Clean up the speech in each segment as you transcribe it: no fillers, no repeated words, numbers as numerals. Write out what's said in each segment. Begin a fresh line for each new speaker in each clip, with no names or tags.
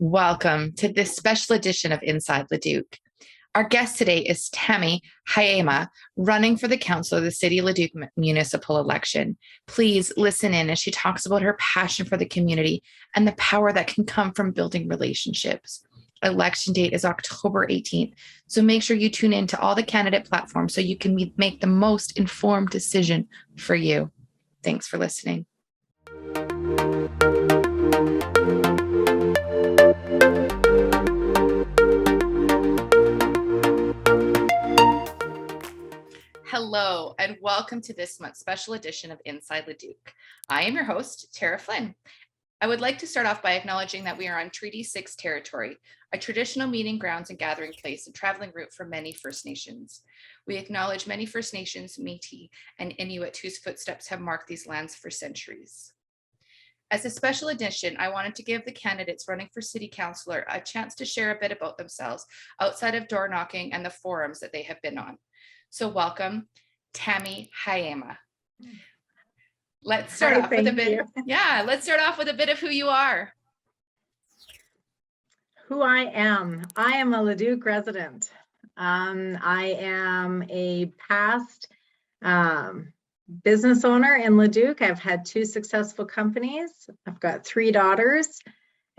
Welcome to this special edition of Inside Leduc. Our guest today is Tammy Haayema, running for the council of the City of Leduc municipal election. Please listen in as she talks about her passion for the community and the power that can come from building relationships. Election date is October 18th, so make sure you tune in to all the candidate platforms so you can make the most informed decision for you. Thanks for listening. Hello, and welcome to this month's special edition of Inside Leduc. I am your host, Tarah Flynn. I would like to start off by acknowledging that we are on Treaty 6 territory, a traditional meeting grounds and gathering place and traveling route for many First Nations. We acknowledge many First Nations, Métis, and Inuit whose footsteps have marked these lands for centuries. As a special edition, I wanted to give the candidates running for City Councillor a chance to share a bit about themselves outside of door knocking and the forums that they have been on. So welcome, Tammy Haayema. Let's start off with a bit. Yeah, let's start off with a bit of who you are.
Who I am. I am a Leduc resident. I am a past business owner in Leduc. I've had 2 successful companies. I've got 3 daughters,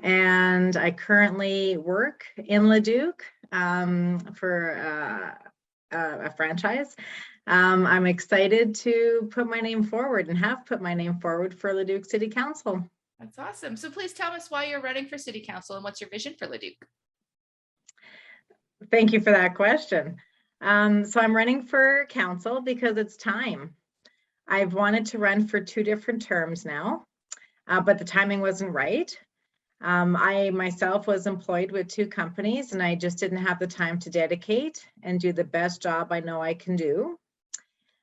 and I currently work in Leduc for a franchise. I'm excited to put my name forward and have put my name forward for Leduc City Council.
That's awesome. So please tell us why you're running for City Council and what's your vision for Leduc?
Thank you for that question. So I'm running for council because it's time. I've wanted to run for 2 different terms now, but the timing wasn't right. I myself was employed with 2 companies, and I just didn't have the time to dedicate and do the best job I know I can do.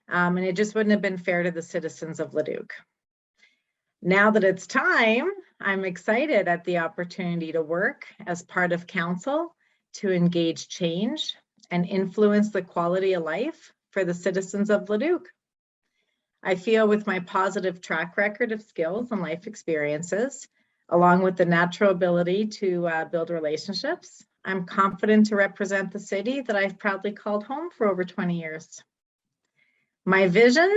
And it just wouldn't have been fair to the citizens of Leduc. Now that it's time, I'm excited at the opportunity to work as part of council to engage change and influence the quality of life for the citizens of Leduc. I feel with my positive track record of skills and life experiences, along with the natural ability to build relationships, I'm confident to represent the city that I've proudly called home for over 20 years. My vision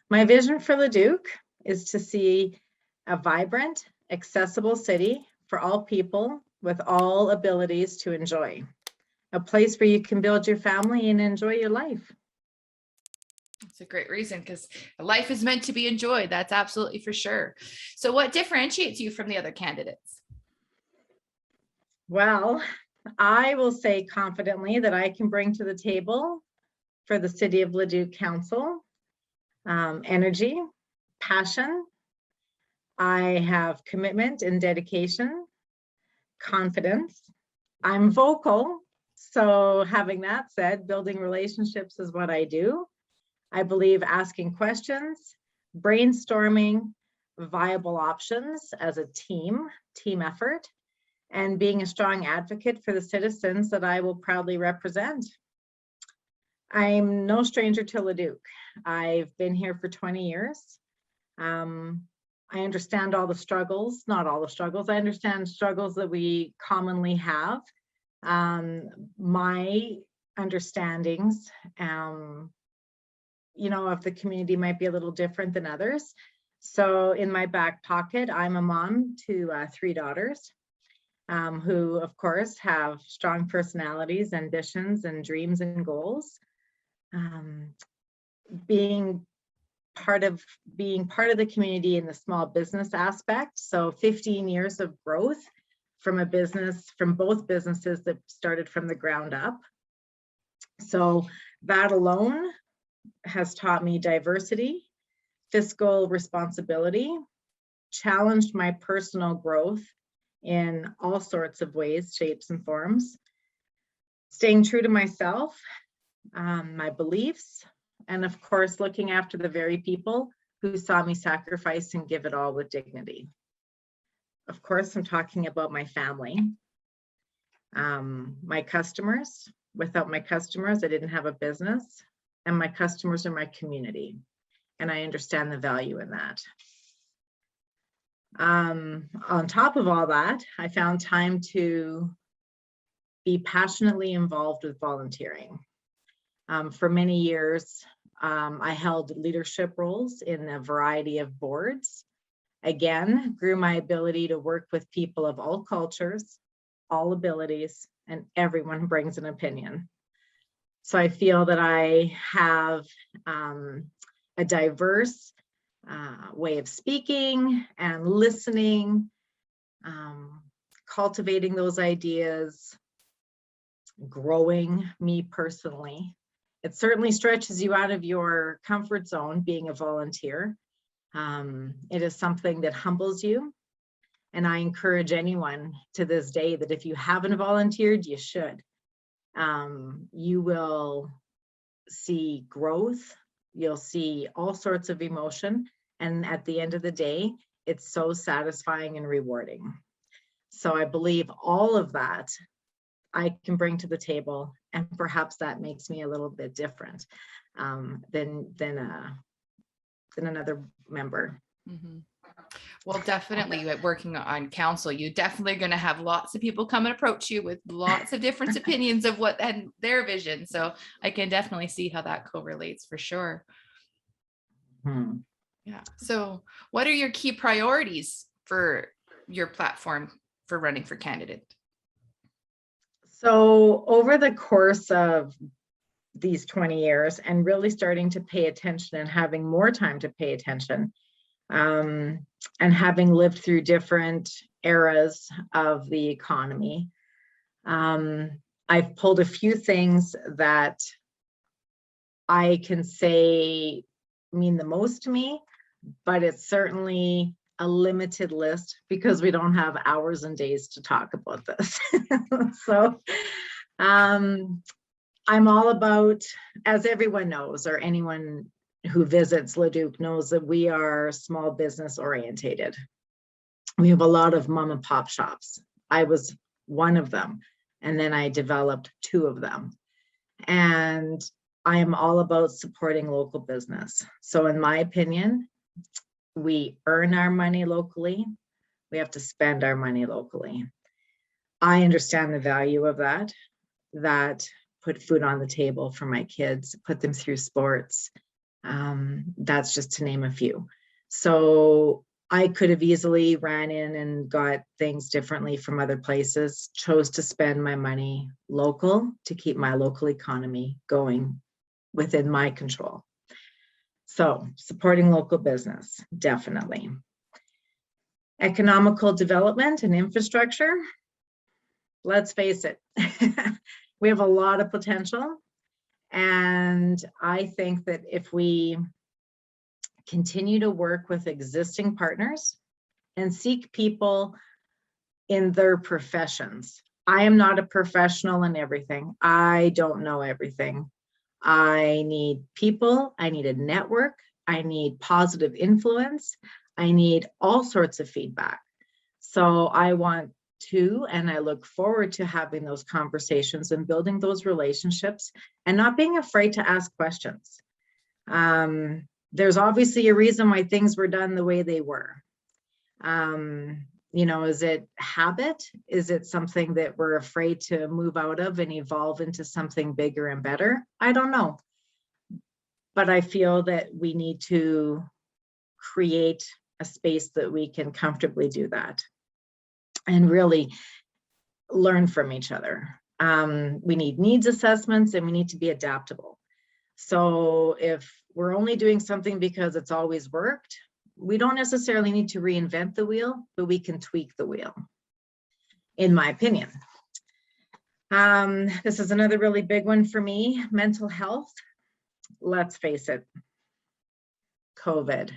for Leduc is to see a vibrant, accessible city for all people with all abilities to enjoy. A place where you can build your family and enjoy your life.
It's a great reason because life is meant to be enjoyed. That's absolutely for sure. So what differentiates you from the other candidates?
Well, I will say confidently that I can bring to the table for the City of Leduc Council energy, passion. I have commitment and dedication, confidence. I'm vocal. So having that said, building relationships is what I do. I believe asking questions, brainstorming viable options as a team effort, and being a strong advocate for the citizens that I will proudly represent. I'm no stranger to Leduc. I've been here for 20 years. I understand all the struggles, not all the struggles. I understand struggles that we commonly have. My understandings, of the community might be a little different than others. So in my back pocket, I'm a mom to 3 daughters who, of course, have strong personalities, ambitions, and dreams and goals. Being part of the community in the small business aspect. So 15 years of growth from both businesses that started from the ground up. So that alone has taught me diversity, fiscal responsibility, challenged my personal growth in all sorts of ways, shapes, and forms, staying true to myself, my beliefs, and of course, looking after the very people who saw me sacrifice and give it all with dignity. Of course, I'm talking about my family, my customers. Without my customers, I didn't have a business. And my customers are my community, and I understand the value in that. On top of all that, I found time to be passionately involved with volunteering. For many years, I held leadership roles in a variety of boards. Again, grew my ability to work with people of all cultures, all abilities, and everyone brings an opinion. So I feel that I have a diverse way of speaking and listening, cultivating those ideas, growing me personally. It certainly stretches you out of your comfort zone being a volunteer. It is something that humbles you. And I encourage anyone to this day that if you haven't volunteered, you should. You will see growth. You'll see all sorts of emotion. And at the end of the day, it's so satisfying and rewarding. So I believe all of that I can bring to the table, and perhaps that makes me a little bit different than another member.
Mm-hmm. Well, definitely working on council, you're definitely going to have lots of people come and approach you with lots of different opinions of what and their vision. So I can definitely see how that correlates for sure. Yeah. So what are your key priorities for your platform for running for candidate?
So over the course of these 20 years and really starting to pay attention and having more time to pay attention, and having lived through different eras of the economy, I've pulled a few things that I can say mean the most to me, but it's certainly a limited list because we don't have hours and days to talk about this. So I'm all about, as everyone knows, or anyone who visits Leduc knows, that we are small business orientated. We have a lot of mom and pop shops. I was one of them, and then I developed two of them. And I am all about supporting local business. So in my opinion, we earn our money locally. We have to spend our money locally. I understand the value of that. That put food on the table for my kids, put them through sports. That's just to name a few. So I could have easily ran in and got things differently from other places, chose to spend my money local to keep my local economy going within my control. So supporting local business, definitely. Economical development and infrastructure, let's face it, we have a lot of potential. And I think that if we continue to work with existing partners and seek people in their professions. I am not a professional in everything. I don't know everything. I need people. I need a network. I need positive influence. I need all sorts of feedback. So I want to, and I look forward to having those conversations and building those relationships and not being afraid to ask questions. There's obviously a reason why things were done the way they were. You know, is it habit? Is it something that we're afraid to move out of and evolve into something bigger and better? I don't know. But I feel that we need to create a space that we can comfortably do that and really learn from each other. We need needs assessments and we need to be adaptable. So if we're only doing something because it's always worked, we don't necessarily need to reinvent the wheel, but we can tweak the wheel, in my opinion. This is another really big one for me, mental health. Let's face it, COVID.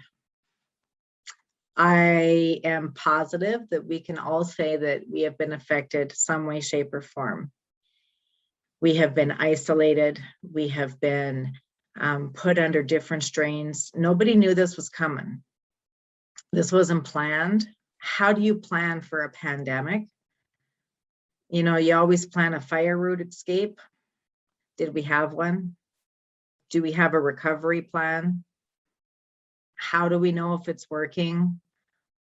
I am positive that we can all say that we have been affected some way, shape, or form. We have been isolated. We have been put under different strains. Nobody knew this was coming. This wasn't planned. How do you plan for a pandemic? You know, you always plan a fire route escape. Did we have one? Do we have a recovery plan? How do we know if it's working?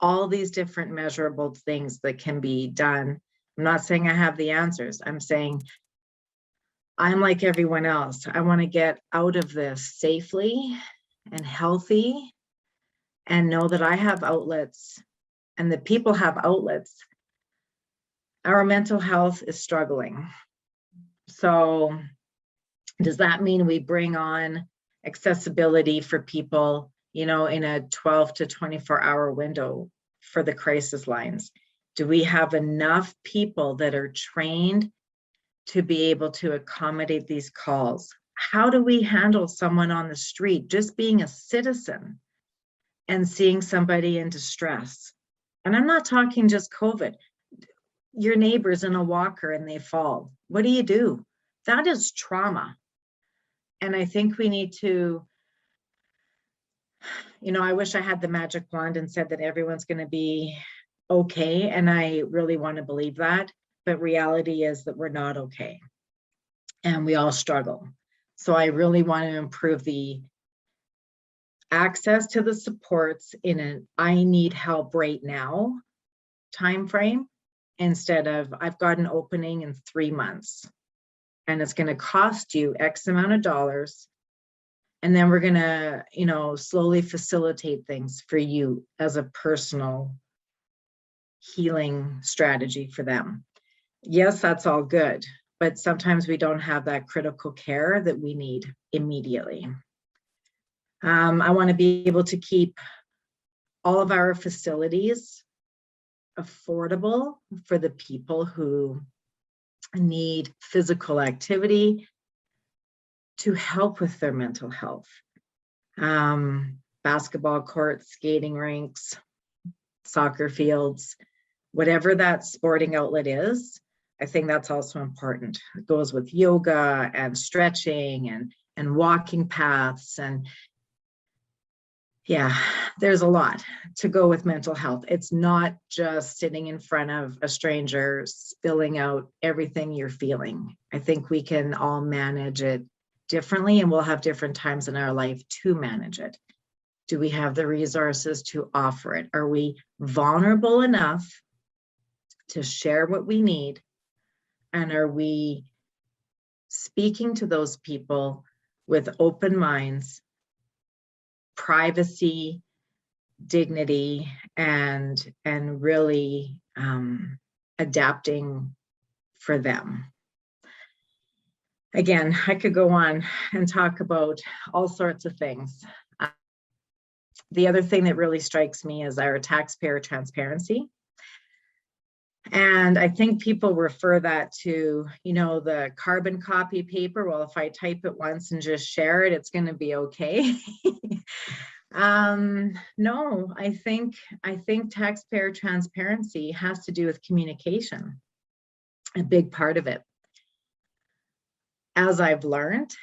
all these different measurable things that can be done. I'm not saying I have the answers. I'm saying I'm like everyone else. I want to get out of this safely and healthy and know that I have outlets and that people have outlets. Our mental health is struggling. So does that mean we bring on accessibility for people, in a 12 to 24-hour window for the crisis lines? Do we have enough people that are trained to be able to accommodate these calls? How do we handle someone on the street, just being a citizen and seeing somebody in distress? And I'm not talking just COVID. Your neighbor's in a walker and they fall. What do you do? That is trauma. And I think we need to, I wish I had the magic wand and said that everyone's going to be okay. And I really want to believe that. But reality is that we're not okay. And we all struggle. So I really want to improve the access to the supports in an I need help right now time frame, instead of I've got an opening in 3 months and it's going to cost you X amount of dollars. And then we're going to, slowly facilitate things for you as a personal healing strategy for them. Yes, that's all good, but sometimes we don't have that critical care that we need immediately. I want to be able to keep all of our facilities affordable for the people who need physical activity to help with their mental health. Basketball courts, skating rinks, soccer fields, whatever that sporting outlet is, I think that's also important. It goes with yoga and stretching and walking paths. And yeah, there's a lot to go with mental health. It's not just sitting in front of a stranger spilling out everything you're feeling. I think we can all manage it differently, and we'll have different times in our life to manage it. Do we have the resources to offer it? Are we vulnerable enough to share what we need? And are we speaking to those people with open minds, privacy, dignity, and really adapting for them? Again, I could go on and talk about all sorts of things. The other thing that really strikes me is our taxpayer transparency. And I think people refer that to, the carbon copy paper. Well, if I type it once and just share it, it's going to be okay. No, I think taxpayer transparency has to do with communication, a big part of it. As I've learned,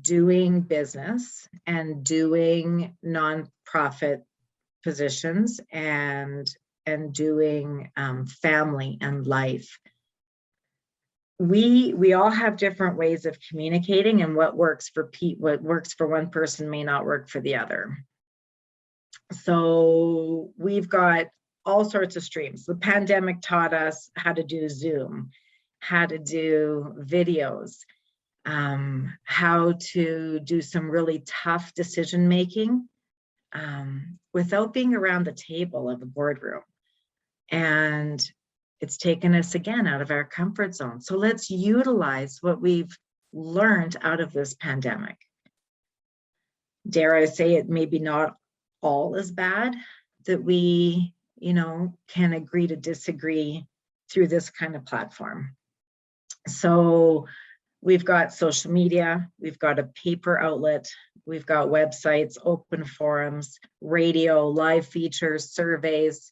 doing business and doing nonprofit positions and doing family and life, we all have different ways of communicating, and what works for one person may not work for the other. So we've got all sorts of streams. The pandemic taught us how to do Zoom, how to do videos, how to do some really tough decision making without being around the table of a boardroom. And it's taken us again out of our comfort zone. So let's utilize what we've learned out of this pandemic. Dare I say it, maybe not all as bad, that we, can agree to disagree through this kind of platform. So we've got social media, we've got a paper outlet, we've got websites, open forums, radio, live features, surveys.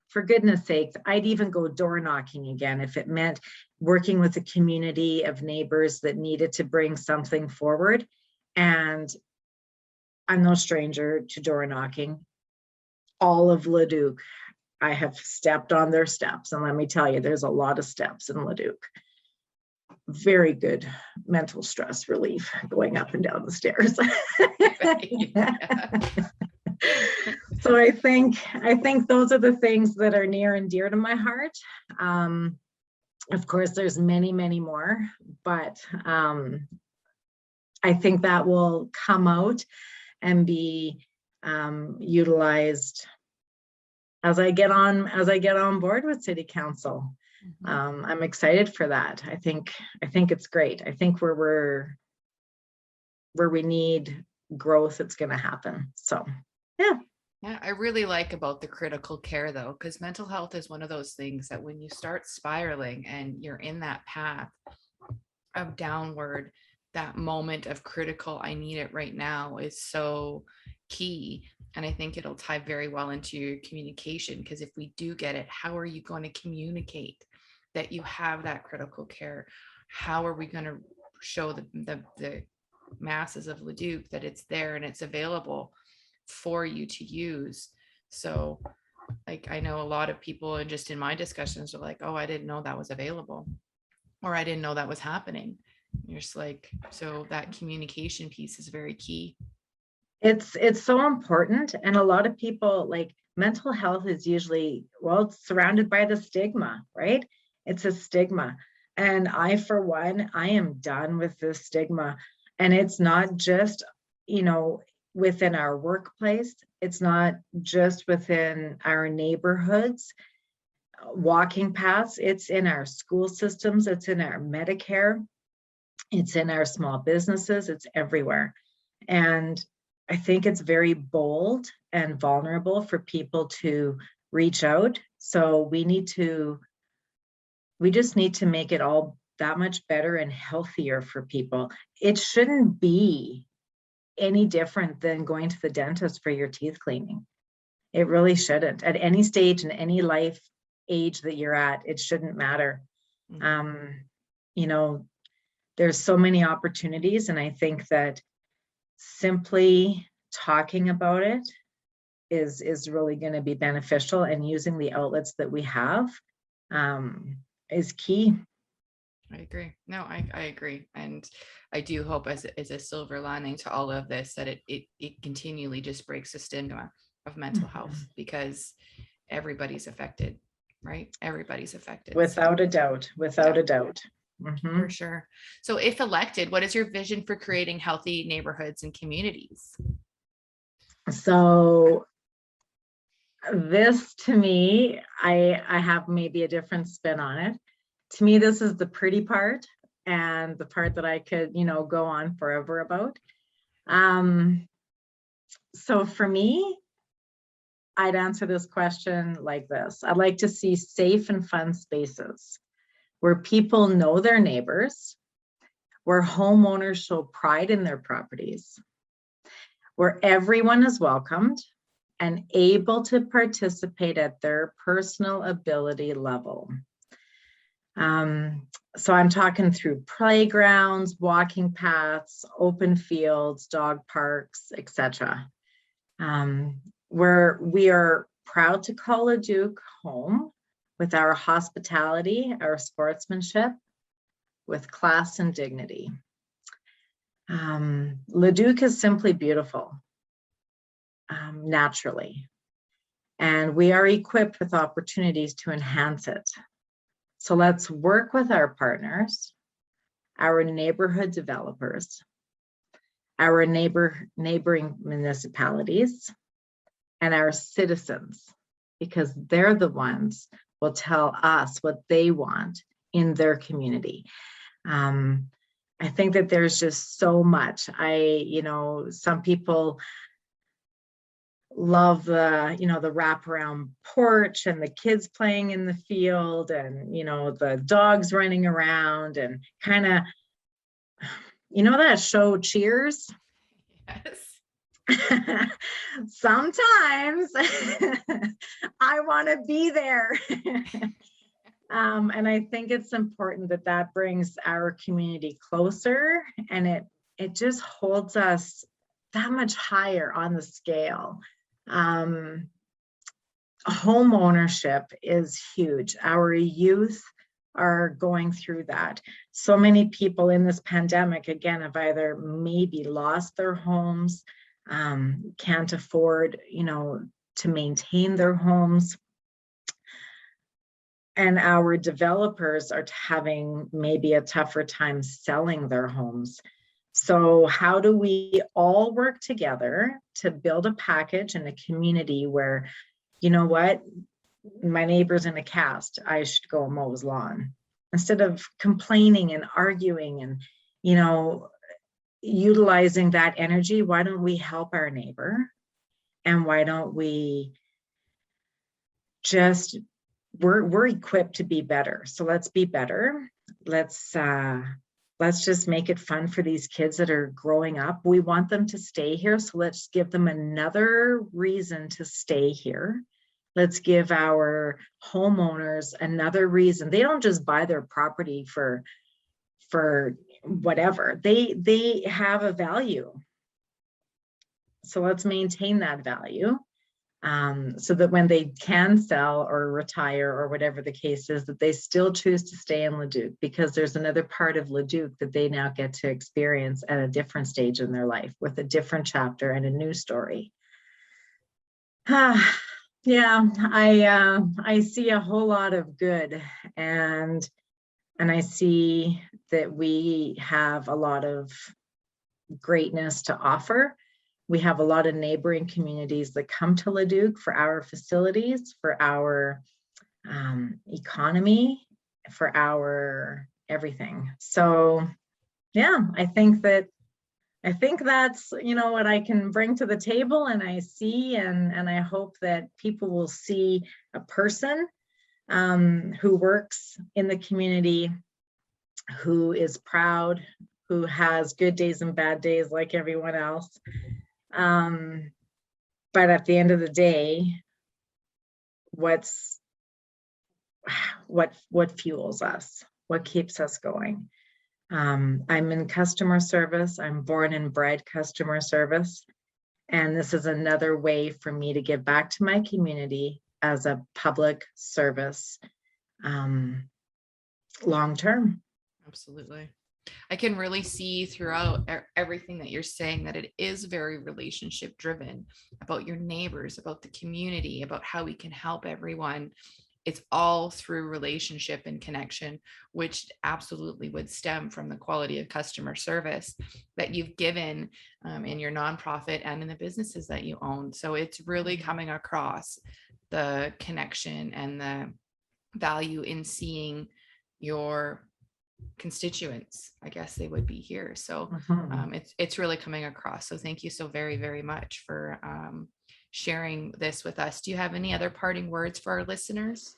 For goodness sakes, I'd even go door knocking again if it meant working with a community of neighbors that needed to bring something forward. And I'm no stranger to door knocking. All of Leduc, I have stepped on their steps. And let me tell you, there's a lot of steps in Leduc. Very good mental stress relief going up and down the stairs. So I think those are the things that are near and dear to my heart. Of course, there's many, many more, but I think that will come out and be utilized as I get on board with City Council. I'm excited for that. I think it's great. I think where we need growth, it's going to happen. So, yeah.
Yeah, I really like about the critical care though, because mental health is one of those things that when you start spiraling and you're in that path of downward, that moment of critical, I need it right now is so key. And I think it'll tie very well into your communication, because if we do get it, how are you going to communicate that you have that critical care? How are we going to show the masses of Leduc that it's there and it's available for you to use? So like, I know a lot of people, and just in my discussions, are like, oh, I didn't know that was available, or I didn't know that was happening. You're just like, so that communication piece is very key.
It's so important. And a lot of people, like, mental health is usually, well, it's surrounded by the stigma, right? It's a stigma. And I, for one, I am done with this stigma. And it's not just, within our workplace. It's not just within our neighborhoods, walking paths. It's in our school systems. It's in our Medicare. It's in our small businesses. It's everywhere. And I think it's very bold and vulnerable for people to reach out. So we just need to make it all that much better and healthier for people. It shouldn't be any different than going to the dentist for your teeth cleaning. It really shouldn't. At any stage in any life age that you're at, it shouldn't matter. There's so many opportunities, and I think that simply talking about it is really going to be beneficial, and using the outlets that we have is key.
I agree. No, I agree. And I do hope as a silver lining to all of this, that it continually just breaks the stigma of mental health, because everybody's affected, right? Everybody's affected.
Without a doubt.
For sure. So if elected, what is your vision for creating healthy neighborhoods and communities?
So this, to me, I have maybe a different spin on it. To me, this is the pretty part, and the part that I could, go on forever about. So for me, I'd answer this question like this. I'd like to see safe and fun spaces where people know their neighbors, where homeowners show pride in their properties, where everyone is welcomed and able to participate at their personal ability level. So I'm talking through playgrounds, walking paths, open fields, dog parks, etc. Where we are proud to call Leduc home, with our hospitality, our sportsmanship, with class and dignity. Leduc is simply beautiful, naturally, and we are equipped with opportunities to enhance it. So let's work with our partners, our neighborhood developers, our neighboring municipalities, and our citizens, because they're the ones will tell us what they want in their community. I think that there's just so much. Some people love the wraparound porch and the kids playing in the field, and the dogs running around, and kind of that show Cheers.
Yes.
Sometimes I want to be there. And I think it's important that brings our community closer, and it just holds us that much higher on the scale. Home ownership is huge. Our youth are going through that. So many people in this pandemic, again, have either maybe lost their homes, can't afford, to maintain their homes. And our developers are having maybe a tougher time selling their homes. So how do we all work together to build a package and a community where, you know what, my neighbor's in a cast, I should go mow his lawn, instead of complaining and arguing and, you know, utilizing that energy? Why don't we help our neighbor? And why don't we just, we're equipped to be better. So let's be better. Let's just make it fun for these kids that are growing up. We want them to stay here. So let's give them another reason to stay here. Let's give our homeowners another reason. They don't just buy their property for whatever. They have a value. So let's maintain that value, so that when they can sell or retire or whatever the case is, that they still choose to stay in Leduc, because there's another part of Leduc that they now get to experience at a different stage in their life with a different chapter and a new story. Yeah, I see a whole lot of good, and I see that we have a lot of greatness to offer. We have a lot of neighboring communities that come to Leduc for our facilities, for our economy, for our everything. So yeah, I think that's, you know, what I can bring to the table, and I see, and I hope that people will see a person who works in the community, who is proud, who has good days and bad days like everyone else. But at the end of the day, what fuels us? What keeps us going? I'm in customer service. I'm born and bred customer service. And this is another way for me to give back to my community as a public service, long-term.
Absolutely. I can really see throughout everything that you're saying that it is very relationship driven, about your neighbors, about the community, about how we can help everyone. It's all through relationship and connection, which absolutely would stem from the quality of customer service that you've given in your nonprofit and in the businesses that you own. So it's really coming across the connection and the value in seeing your constituents, I guess they would be here. So it's really coming across. So thank you so very, very much for sharing this with us. Do you have any other parting words for our listeners?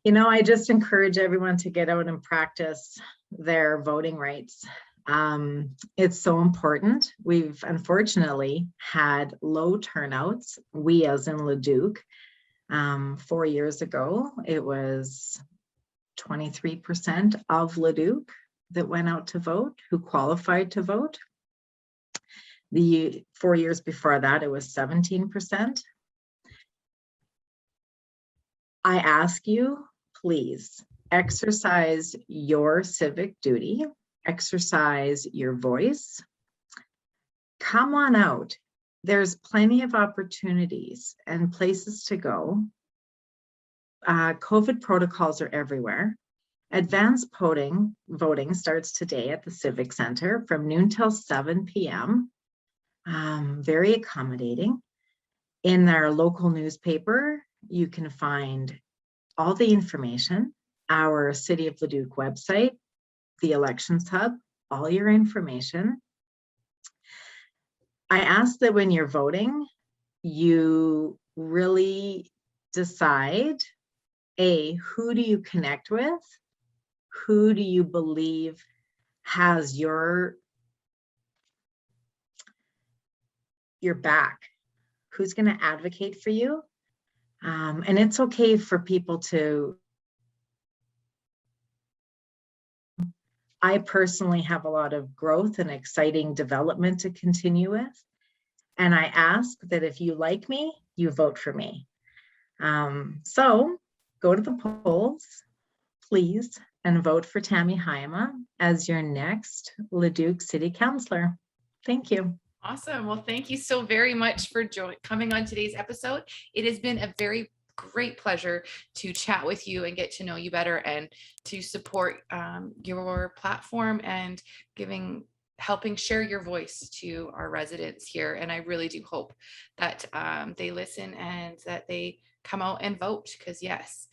You know, I just encourage everyone to get out and practice their voting rights. It's so important. We've unfortunately had low turnouts. We, as in Leduc, 4 years ago, it was 23% of Leduc that went out to vote, who qualified to vote. The 4 years before that, it was 17%. I ask you, please exercise your civic duty, exercise your voice. Come on out. There's plenty of opportunities and places to go. COVID protocols are everywhere. Advanced voting starts today at the Civic Center from noon till 7 p.m. Very accommodating. In our local newspaper, you can find all the information, our City of Leduc website, the Elections Hub, all your information. I ask that when you're voting, you really decide, who do you connect with? Who do you believe has your back? Who's going to advocate for you? And it's okay for people to. I personally have a lot of growth and exciting development to continue with. And I ask that if you like me, you vote for me. So go to the polls, please, and vote for Tammy Haayema as your next Leduc City Councillor. Thank you.
Awesome. Well, thank you so very much for coming on today's episode. It has been a very great pleasure to chat with you and get to know you better and to support your platform and helping share your voice to our residents here. And I really do hope that they listen and that they come out and vote, because yes,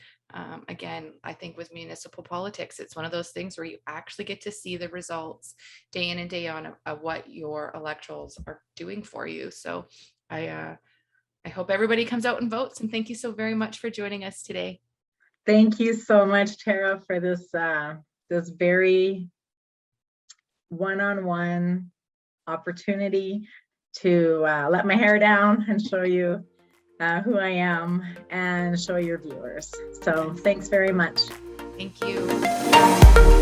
again, I think with municipal politics, it's one of those things where you actually get to see the results day in and day on of what your electorals are doing for you. So I hope everybody comes out and votes. And thank you so very much for joining us today.
Thank you so much, Tara, for this this very one-on-one opportunity to let my hair down and show you who I am and show your viewers. So thanks very much.
Thank you.